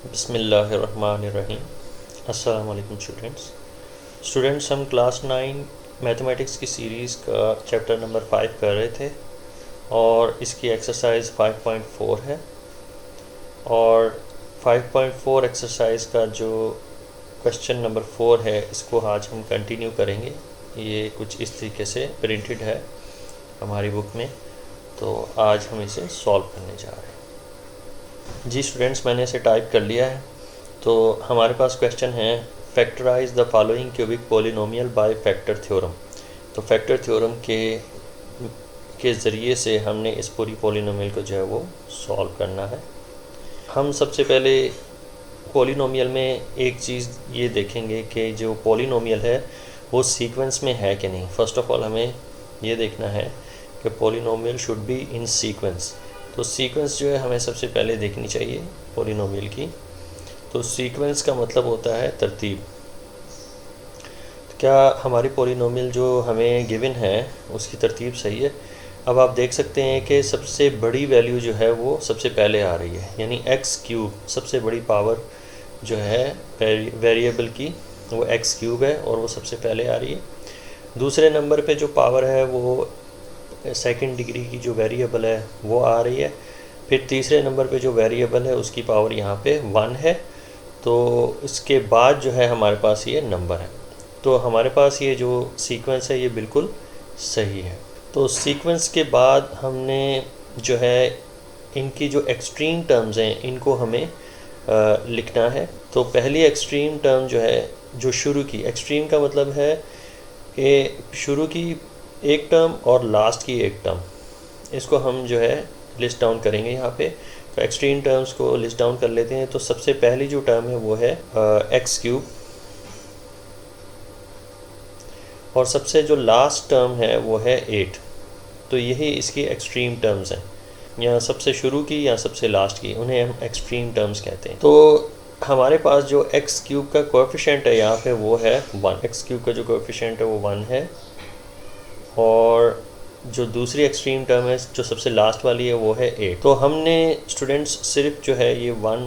बिस्मिल्लाहिर्रहमानिर्रहीम। अस्सलाम वालेकुम स्टूडेंट्स, हम क्लास 9 मैथमेटिक्स की सीरीज़ का चैप्टर नंबर 5 कर रहे थे और इसकी एक्सरसाइज 5.4 है। और 5.4 एक्सरसाइज का जो क्वेश्चन नंबर 4 है, इसको आज हम कंटिन्यू करेंगे। ये कुछ इस तरीके से प्रिंटेड है हमारी बुक में, तो आज हम इसे सॉल्व करने जा रहे हैं। जी स्टूडेंट्स, मैंने इसे टाइप कर लिया है। तो हमारे पास क्वेश्चन है, factorise the following cubic polynomial by factor theorem. तो फैक्टर थ्योरम के ज़रिए से हमने इस पूरी पॉलिनोमियल को जो है वो सॉल्व करना है। हम सबसे पहले पॉलिनोमियल में एक चीज़ ये देखेंगे कि जो पॉलिनोमियल है वो सीक्वेंस में है कि नहीं। फ़र्स्ट ऑफ ऑल हमें ये देखना है कि polynomial should be in sequence. तो सीक्वेंस जो है हमें सबसे पहले देखनी चाहिए पॉलिनोमियल की। तो सीक्वेंस का मतलब होता है तरतीब। तो क्या हमारी पॉलिनोमियल जो हमें गिवन है उसकी तरतीब सही है? अब आप देख सकते हैं कि सबसे बड़ी वैल्यू जो है वो सबसे पहले आ रही है, यानी एक्स क्यूब सबसे बड़ी पावर जो है वेरिएबल की वो एक्स क्यूब है और वो सबसे पहले आ रही है। दूसरे नंबर पे जो पावर है वो सेकंड डिग्री की जो वेरिएबल है वो आ रही है। फिर तीसरे नंबर पे जो वेरिएबल है उसकी पावर यहाँ पे 1 है। तो इसके बाद जो है हमारे पास ये नंबर है। तो हमारे पास ये जो सीक्वेंस है ये बिल्कुल सही है। तो सीक्वेंस के बाद हमने जो है इनकी जो एक्सट्रीम टर्म्स हैं इनको हमें लिखना है। तो पहली एक्सट्रीम टर्म जो है, जो शुरू की एक्सट्रीम का मतलब है कि शुरू की एक टर्म और लास्ट की एक टर्म, इसको हम जो है लिस्ट डाउन करेंगे यहाँ पे। तो एक्सट्रीम टर्म्स को लिस्ट डाउन कर लेते हैं। तो सबसे पहली जो टर्म है वो है एक्स क्यूब, और सबसे जो लास्ट टर्म है वो है 8। तो यही इसकी एक्सट्रीम टर्म्स हैं, या सबसे शुरू की या सबसे लास्ट की, उन्हें हम एक्सट्रीम टर्म्स कहते हैं। तो हमारे पास जो एक्स क्यूब का कोएफिशिएंट है यहाँ पे वो है 1। एक्स क्यूब का जो कोएफिशिएंट है वो 1 है। और जो दूसरी एक्सट्रीम टर्म है जो सबसे लास्ट वाली है वो है 8। तो हमने स्टूडेंट्स सिर्फ जो है ये 1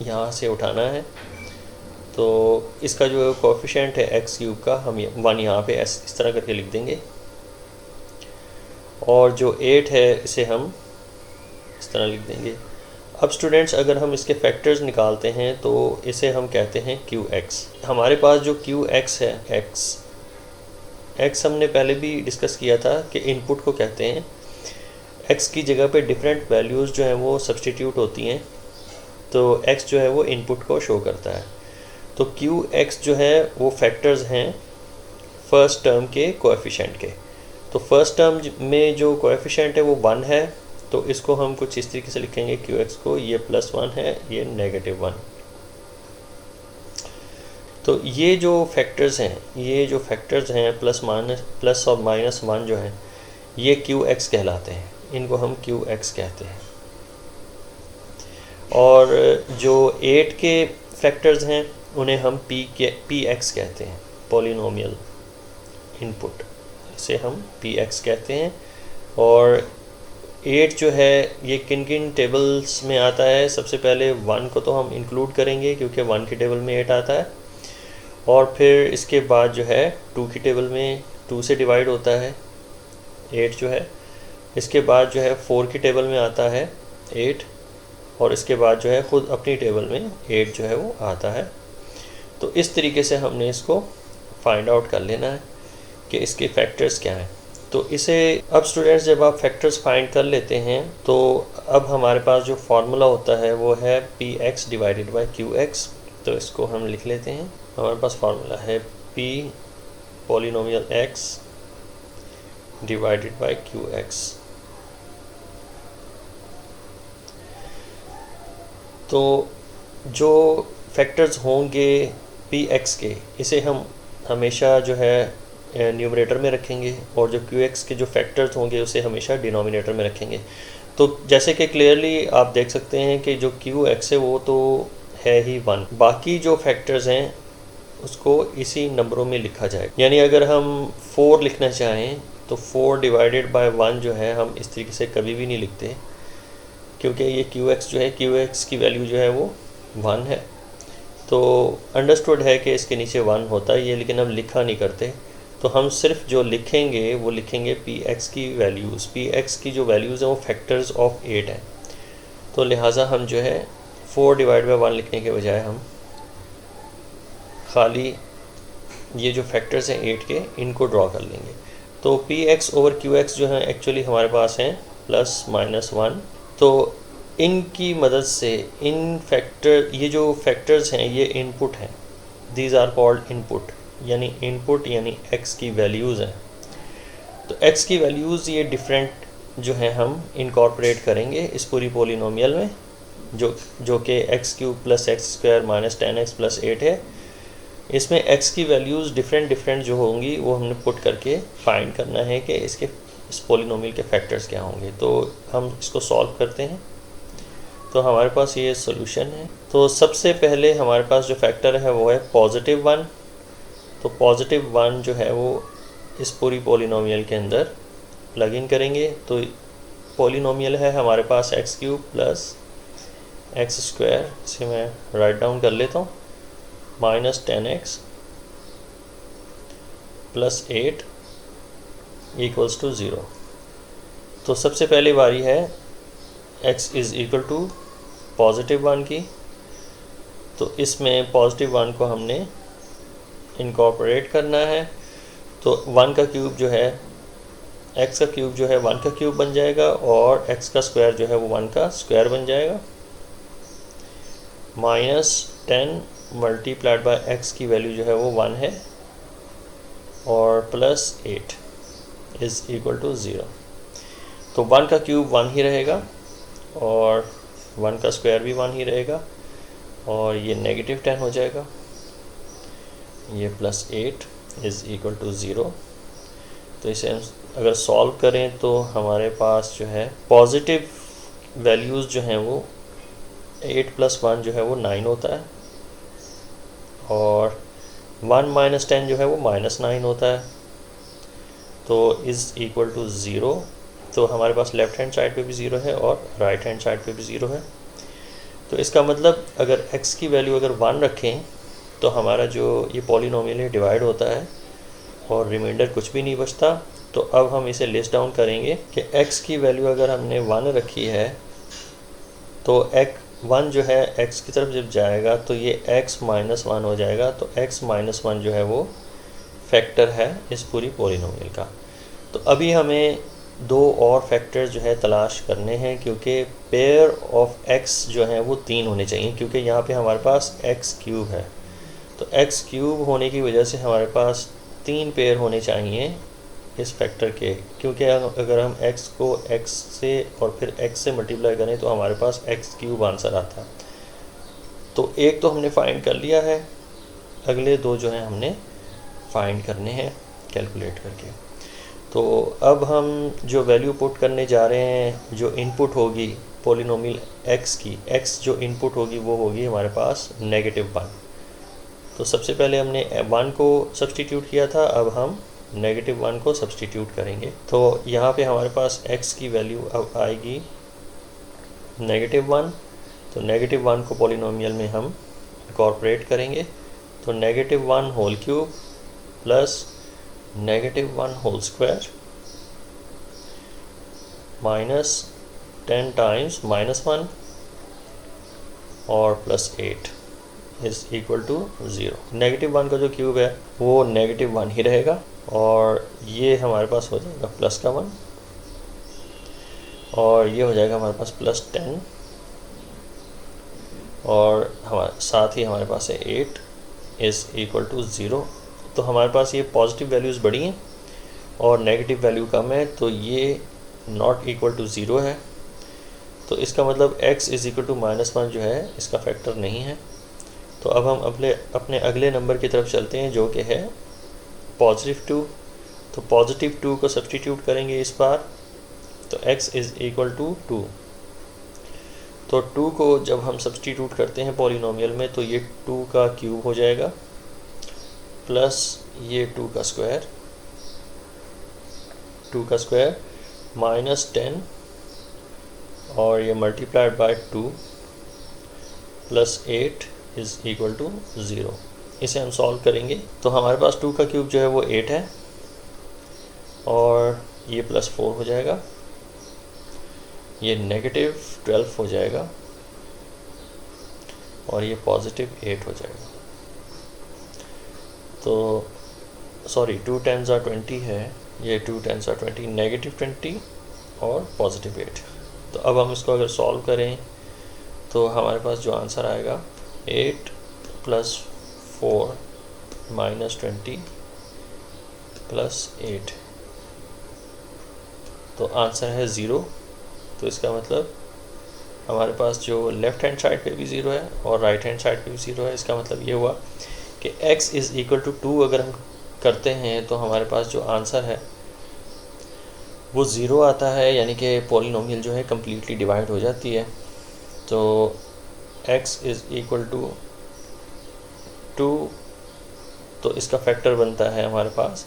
यहाँ से उठाना है। तो इसका जो कोएफिशिएंट है एक्स क्यूब का, हम 1 यहाँ पे इस तरह करके लिख देंगे। और जो 8 है इसे हम इस तरह लिख देंगे। अब स्टूडेंट्स, अगर हम इसके फैक्टर्स निकालते हैं तो इसे हम कहते हैं क्यू एक्स। हमारे पास जो क्यू एक्स है, एक्स हमने पहले भी डिस्कस किया था कि इनपुट को कहते हैं। एक्स की जगह पे डिफरेंट वैल्यूज़ जो हैं वो सब्सटीट्यूट होती हैं, तो एक्स जो है वो इनपुट को शो करता है। तो क्यू एक्स जो है वो फैक्टर्स हैं फर्स्ट टर्म के कोएफिशिएंट के। तो फर्स्ट टर्म में जो कोएफिशिएंट है वो 1 है, तो इसको हम कुछ इस तरीके से लिखेंगे क्यू एक्स को, ये +1 है, ये -1। तो ये जो फैक्टर्स हैं प्लस और -1 जो हैं, ये क्यू एक्स कहलाते हैं। इनको हम क्यू एक्स कहते हैं। और जो 8 के फैक्टर्स हैं उन्हें हम पी एक्स कहते हैं, पॉलिनोमियल इनपुट, इसे हम पी एक्स कहते हैं। और 8 जो है ये किन किन टेबल्स में आता है? सबसे पहले 1 को तो हम इंक्लूड करेंगे क्योंकि 1 की टेबल में 8 आता है। और फिर इसके बाद जो है 2 की टेबल में 2 से डिवाइड होता है 8 जो है। इसके बाद जो है 4 की टेबल में आता है 8, और इसके बाद जो है ख़ुद अपनी टेबल में 8 जो है वो आता है। तो इस तरीके से हमने इसको फाइंड आउट कर लेना है कि इसके फैक्टर्स क्या हैं। तो इसे अब स्टूडेंट्स, जब आप फैक्टर्स फाइंड कर लेते हैं तो अब हमारे पास जो फार्मूला होता है वो है P x divided by Q x. तो इसको हम लिख लेते हैं। हमारे पास फार्मूला है P polynomial x divided by Q x. तो जो फैक्टर्स होंगे पी एक्स के, इसे हम हमेशा जो है न्यूमरेटर में रखेंगे, और जो क्यू एक्स के जो फैक्टर्स होंगे उसे हमेशा डिनोमिनेटर में रखेंगे। तो जैसे कि क्लियरली आप देख सकते हैं कि जो क्यू एक्स है वो तो है ही 1, बाकी जो फैक्टर्स हैं उसको इसी नंबरों में लिखा जाए। यानी अगर हम 4 लिखना चाहें तो 4 डिवाइडेड बाय 1 जो है हम इस तरीके से कभी भी नहीं लिखते, क्योंकि ये क्यू एक्स जो है, क्यू एक्स की वैल्यू जो है वो 1 है। तो अंडरस्टूड है कि इसके नीचे 1 होता है ये, लेकिन हम लिखा नहीं करते। तो हम सिर्फ जो लिखेंगे वो लिखेंगे पी एक्स की वैल्यूज़। पी एक्स की जो वैल्यूज़ हैं वो फैक्टर्स ऑफ 8 हैं। तो लिहाजा हम जो है 4 डिवाइड बाई 1 लिखने के बजाय हम खाली ये जो फैक्टर्स हैं 8 के इनको ड्रॉ कर लेंगे। तो P x over Q x जो है एक्चुअली हमारे पास हैं +-1। तो इनकी मदद से इन फैक्टर, ये जो फैक्टर्स हैं ये इनपुट हैं, दीज आर कॉल्ड इनपुट, यानी इनपुट यानी एक्स की वैल्यूज़ हैं। तो एक्स की वैल्यूज़ ये डिफरेंट जो है हम इनकॉर्पोरेट करेंगे इस पूरी पॉलिनोमियल में, जो कि x³ + x² - 10x + 8 है। इसमें x की वैल्यूज़ डिफरेंट जो होंगी वो हमने पुट करके फाइंड करना है कि इसके इस पॉलिनोमियल के फैक्टर्स क्या होंगे। तो हम इसको सॉल्व करते हैं। तो हमारे पास ये सॉल्यूशन है। तो सबसे पहले हमारे पास जो फैक्टर है वो है +1। तो +1 जो है वो इस पूरी पॉलिनोमियल के अंदर प्लग इन करेंगे। तो पॉलिनोमियल है हमारे पास x³ + x², इसे मैं राइट डाउन कर लेता हूँ, -10x + 8 = 0। तो सबसे पहले बारी है x = +1 की। तो इसमें +1 को हमने इनकॉर्पोरेट करना है। तो 1 का क्यूब जो है, x का क्यूब जो है 1 का क्यूब बन जाएगा, और x का स्क्वायर जो है वो 1 का स्क्वायर बन जाएगा। -10 मल्टीप्लाइड बाय x की वैल्यू जो है वो 1 है, और +8 = 0। तो 1 का क्यूब 1 ही रहेगा, और 1 का स्क्वायर भी 1 ही रहेगा, और ये -10 हो जाएगा। ये +8 = 0। तो इसे अगर सॉल्व करें तो हमारे पास जो है पॉजिटिव वैल्यूज़ जो हैं वो 8 + 1 जो है वो 9 होता है, और 1 - 10 जो है वो -9 होता है। तो = 0। तो हमारे पास लेफ़्ट हैंड साइड पे भी 0 है और राइट हैंड साइड पे भी 0 है। तो इसका मतलब अगर x की वैल्यू अगर 1 रखें तो हमारा जो ये पॉलिनोमियल है डिवाइड होता है, और रिमाइंडर कुछ भी नहीं बचता। तो अब हम इसे लिस्ट डाउन करेंगे कि x की वैल्यू अगर हमने 1 रखी है तो x1 जो है x की तरफ जब जाएगा तो ये x - 1 हो जाएगा। तो x - 1 जो है वो फैक्टर है इस पूरी पॉलिनोमियल का। तो अभी हमें 2 और फैक्टर जो है तलाश करने हैं, क्योंकि पेयर ऑफ x जो है वो 3 होने चाहिए, क्योंकि यहाँ पे हमारे पास x³ है। तो x³ होने की वजह से हमारे पास 3 पेयर होने चाहिए इस फैक्टर के, क्योंकि अगर हम x को x से और फिर x से मल्टीप्लाई करें तो हमारे पास x³ आंसर आता है। तो एक तो हमने फाइंड कर लिया है, अगले 2 जो हैं हमने फाइंड करने हैं कैलकुलेट करके। तो अब हम जो वैल्यू पुट करने जा रहे हैं, जो इनपुट होगी पॉलिनोमियल x की, x जो इनपुट होगी वो होगी हमारे पास -1। तो सबसे पहले हमने 1 को सब्सटीट्यूट किया था, अब हम -1 को सब्सटीट्यूट करेंगे। तो यहाँ पे हमारे पास x की वैल्यू अब आएगी -1। तो -1 को पॉलिनोमियल में हम इनकॉर्पोरेट करेंगे। तो -1 whole cube plus -1 whole square -10 times -1 और +8 = 0। -1 का जो क्यूब है वो -1 ही रहेगा, और ये हमारे पास हो जाएगा +1, और ये हो जाएगा हमारे पास +10, और हमारे साथ ही हमारे पास है 8 = 0। तो हमारे पास ये पॉजिटिव वैल्यूज़ बड़ी हैं और नेगेटिव वैल्यू कम है, तो ये नॉट इक्वल टू 0 है। तो इसका मतलब x = -1 जो है इसका फैक्टर नहीं है। तो अब हम अपने अगले नंबर की तरफ चलते हैं, जो कि है +2। तो +2 को सब्सटीट्यूट करेंगे इस बार, तो x = 2। तो 2 को जब हम सब्सटीट्यूट करते हैं पॉलिनोमियल में तो ये 2 का क्यूब हो जाएगा, प्लस ये 2 का स्क्वायर -10, और ये multiplied by 2, plus 8 is equal to 0। इसे हम सॉल्व करेंगे तो हमारे पास 2 का क्यूब जो है वो 8 है, और ये प्लस 4 हो जाएगा, ये नेगेटिव 12 हो जाएगा, और ये पॉजिटिव 8 हो जाएगा। तो सॉरी, 2 टाइम्स आर 20 है, ये 2 टाइम्स आर 20, नेगेटिव 20 और पॉजिटिव 8। तो अब हम इसको अगर सॉल्व करें तो हमारे पास जो आंसर आएगा 8 प्लस 4 माइनस 20 प्लस 8, तो आंसर है 0। तो इसका मतलब हमारे पास जो लेफ़्ट हैंड साइड पे भी 0 है और राइट हैंड साइड पे भी 0 है। इसका मतलब ये हुआ कि x इज़ इक्वल टू 2 अगर हम करते हैं तो हमारे पास जो आंसर है वो 0 आता है, यानी कि पॉलिनोमियल जो है कम्प्लीटली डिवाइड हो जाती है। तो x इज़ इक्वल टू 2, तो इसका फैक्टर बनता है हमारे पास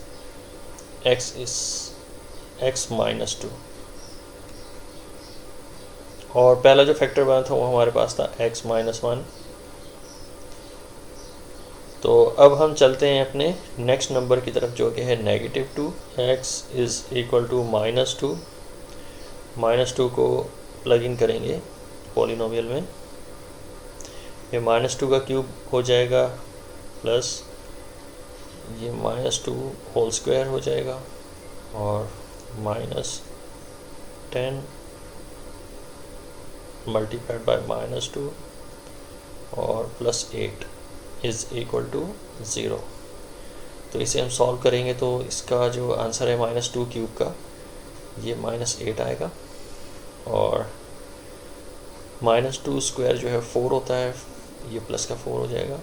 x माइनस 2, और पहला जो फैक्टर बना था वो हमारे पास था x माइनस 1। तो अब हम चलते हैं अपने नेक्स्ट नंबर की तरफ जो कि है -2। x इज़ इक्वल टू -2, -2 को प्लग इन करेंगे पॉलिनोमियल में, ये -2 का क्यूब हो जाएगा प्लस ये -2 होल स्क्वायर हो जाएगा, और -10 मल्टीप्लाइड बाय -2 और प्लस 8 इज़ इक्वल टू 0। तो इसे हम सॉल्व करेंगे तो इसका जो आंसर है -2 क्यूब का, ये -8 आएगा, और -2 स्क्वायर जो है 4 होता है, ये प्लस का 4 हो जाएगा,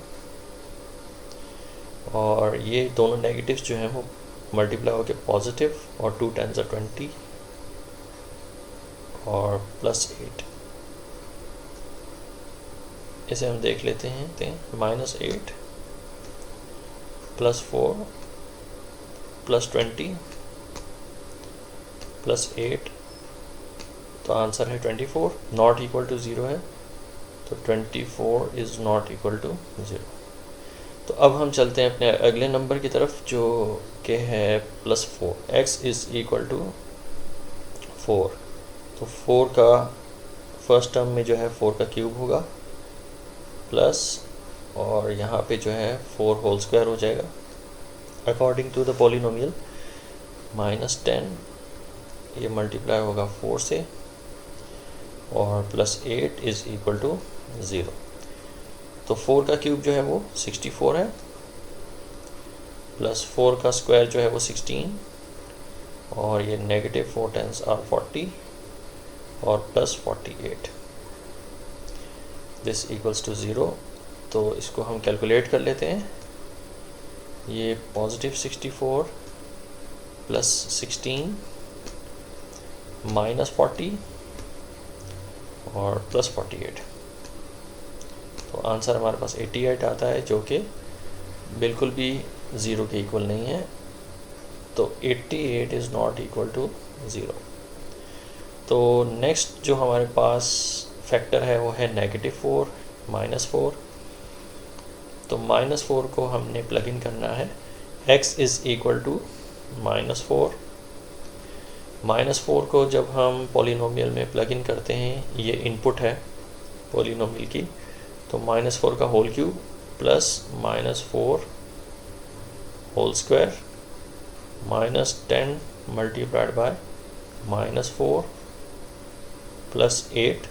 और ये दोनों नेगेटिव्स जो हैं वो मल्टीप्लाई होकर पॉजिटिव, और 2 टाइम्स 20 और प्लस 8। इसे हम देख लेते हैं -8 प्लस 4 प्लस 20 प्लस 8, तो आंसर है 24, नॉट इक्वल टू 0 है, तो 24 इज़ नॉट इक्वल टू 0। तो अब हम चलते हैं अपने अगले नंबर की तरफ जो कि है +4। x इज़ इक्वल टू 4, तो 4 का फर्स्ट टर्म में जो है 4 का क्यूब होगा प्लस, और यहाँ पे जो है 4 होल स्क्वायर हो जाएगा अकॉर्डिंग टू द पॉलिनोमियल, -10 ये मल्टीप्लाई होगा 4 से, और प्लस 8 इज़ इक्वल टू 0। तो 4 का क्यूब जो है वो 64 है, प्लस 4 का स्क्वायर जो है वो 16, और ये -4 टाइम्स आर 40 और प्लस 48, दिस इक्वल्स टू 0। तो इसको हम कैलकुलेट कर लेते हैं, ये +64 प्लस 16 -40 और प्लस 48, तो आंसर हमारे पास 88 आता है, जो कि बिल्कुल भी 0 के इक्वल नहीं है। तो 88 इज़ नॉट इक्वल टू 0। तो नेक्स्ट जो हमारे पास फैक्टर है वो है -4 -4। तो -4 को हमने प्लग इन करना है, x इज़ इक्वल टू -4। -4 को जब हम पॉलिनोमियल में प्लग इन करते हैं, ये इनपुट है पॉलिनोमियल की, तो -4 का whole cube plus -4 whole square -10 multiplied by -4 plus 8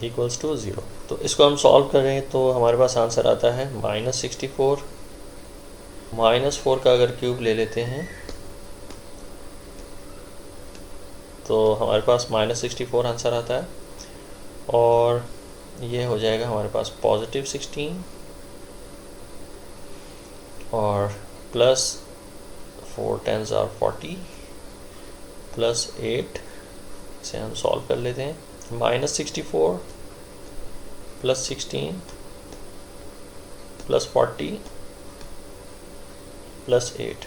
equals to 0। तो इसको हम सॉल्व करें तो हमारे पास आंसर आता है -64। -4 का अगर क्यूब ले लेते हैं तो हमारे पास -64 आंसर आता है, और ये हो जाएगा हमारे पास +16 और प्लस 4 10s आर 40 प्लस 8, इसे हम सॉल्व कर लेते हैं, -64 प्लस 16 प्लस 40 प्लस 8,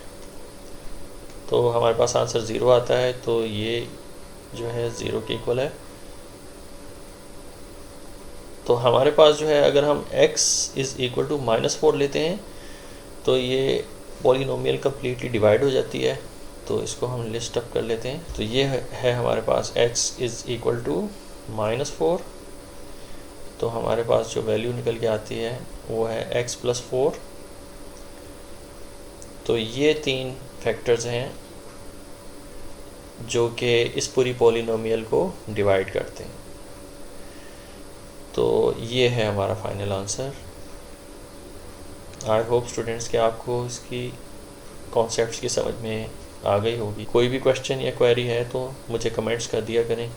तो हमारे पास आंसर 0 आता है। तो ये जो है 0 के इक्वल है। तो हमारे पास जो है, अगर हम x इज़ इक्वल टू -4 लेते हैं तो ये पॉलिनोमियल कम्प्लीटली डिवाइड हो जाती है। तो इसको हम लिस्ट अप कर लेते हैं। तो ये है हमारे पास x इज़ इक्वल टू -4। तो हमारे पास जो वैल्यू निकल के आती है वो है x + 4। तो ये 3 फैक्टर्स हैं जो कि इस पूरी पॉलिनोमियल को डिवाइड करते हैं। तो ये है हमारा final answer. I hope students कि आपको इसकी कॉन्सेप्ट्स की समझ में आ गई होगी। कोई भी क्वेश्चन या क्वेरी है तो मुझे कमेंट्स कर दिया करें।